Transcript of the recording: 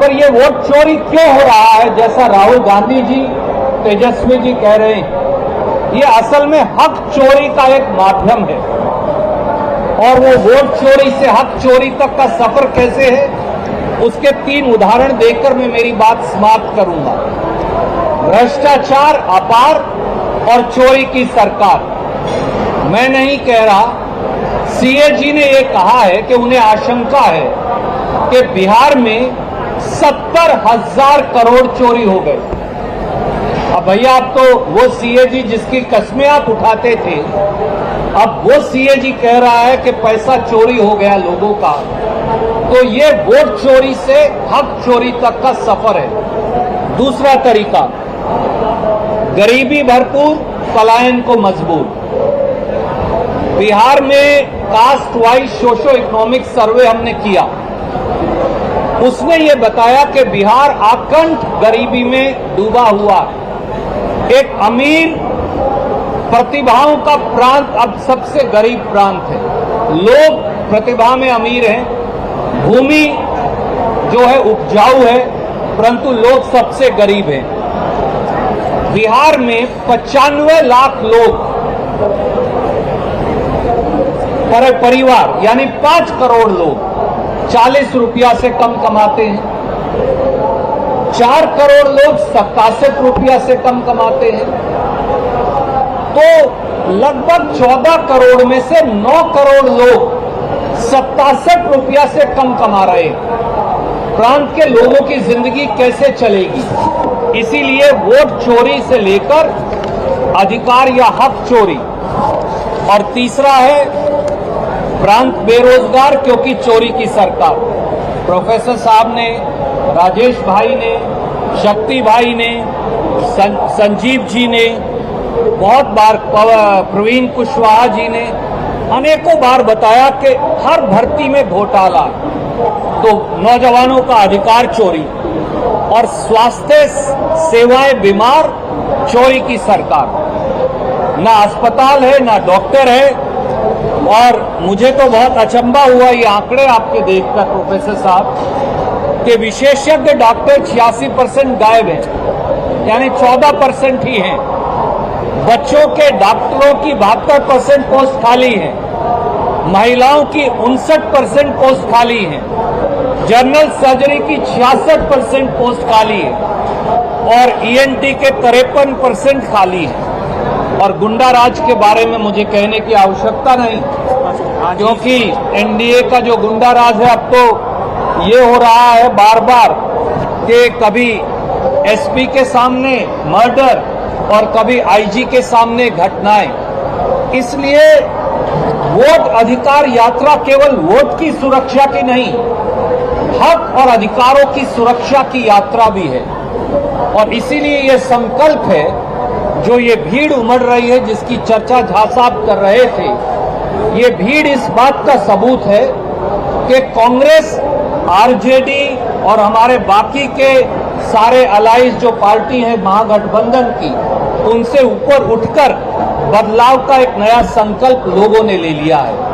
पर ये वोट चोरी क्यों हो रहा है, जैसा राहुल गांधी जी, तेजस्वी जी कह रहे हैं, ये असल में हक चोरी का एक माध्यम है। और वो वोट चोरी से हक चोरी तक का सफर कैसे है, उसके 3 उदाहरण देकर मैं मेरी बात समाप्त करूंगा। भ्रष्टाचार अपार और चोरी की सरकार। मैं नहीं कह रहा, सीएजी ने ये कहा है कि उन्हें आशंका है कि बिहार में 70,000 करोड़ चोरी हो गए। अब भैया, आप तो वो सीएजी जिसकी कस्में आप उठाते थे, अब वो सीएजी कह रहा है कि पैसा चोरी हो गया लोगों का। तो ये वोट चोरी से हक चोरी तक का सफर है। दूसरा तरीका, गरीबी भरपूर, पलायन को मजबूर। बिहार में caste wise socio economic survey हमने किया, उसने ये बताया कि बिहार आकंठ गरीबी में डूबा हुआ है। एक अमीर प्रतिभाओं का प्रांत अब सबसे गरीब प्रांत है। लोग प्रतिभा में अमीर हैं, भूमि जो है उपजाऊ है, परंतु लोग सबसे गरीब हैं। बिहार में 95 लाख लोग पर परिवार, यानी 5 करोड़ लोग 40 रुपया से कम कमाते हैं। 4 करोड़ लोग 67 रुपया से कम कमाते हैं। तो लगभग 14 करोड़ में से 9 करोड़ लोग 67 रुपया से कम कमा रहे हैं। प्रांत के लोगों की जिंदगी कैसे चलेगी? इसीलिए वोट चोरी से लेकर अधिकार या हक चोरी। और तीसरा है प्रांत बेरोजगार, क्योंकि चोरी की सरकार। प्रोफेसर साहब ने, राजेश भाई ने, शक्ति भाई ने, संजीव जी ने, बहुत बार प्रवीण कुशवाहा जी ने अनेकों बार बताया कि हर भर्ती में घोटाला, तो नौजवानों का अधिकार चोरी, और स्वास्थ्य सेवाएं बीमार, चोरी की सरकार। ना अस्पताल है, ना डॉक्टर है। और मुझे तो बहुत अचंभा हुआ ये आंकड़े आपके देखकर प्रोफेसर साहब कि विशेषज्ञ डॉक्टर 86% गायब हैं, यानी 14% ही हैं। बच्चों के डॉक्टरों की 72% पोस्ट खाली हैं। महिलाओं की 59% पोस्ट खाली हैं। जनरल सर्जरी की 66% पोस्ट खाली है और ईएनटी के 53% खाली है। और गुंडा राज के बारे में मुझे कहने की आवश्यकता नहीं, क्योंकि एनडीए का जो गुंडा राज है, अब तो ये हो रहा है बार बार कि कभी एसपी के सामने मर्डर और कभी आईजी के सामने घटनाएं। इसलिए वोट अधिकार यात्रा केवल वोट की सुरक्षा की नहीं, हक और अधिकारों की सुरक्षा की यात्रा भी है। और इसीलिए ये संकल्प है, जो ये भीड़ उमड़ रही है, जिसकी चर्चा झा साहब कर रहे थे, ये भीड़ इस बात का सबूत है कि कांग्रेस, आरजेडी और हमारे बाकी के सारे अलाइज जो पार्टी है महागठबंधन की, उनसे ऊपर उठकर बदलाव का एक नया संकल्प लोगों ने ले लिया है।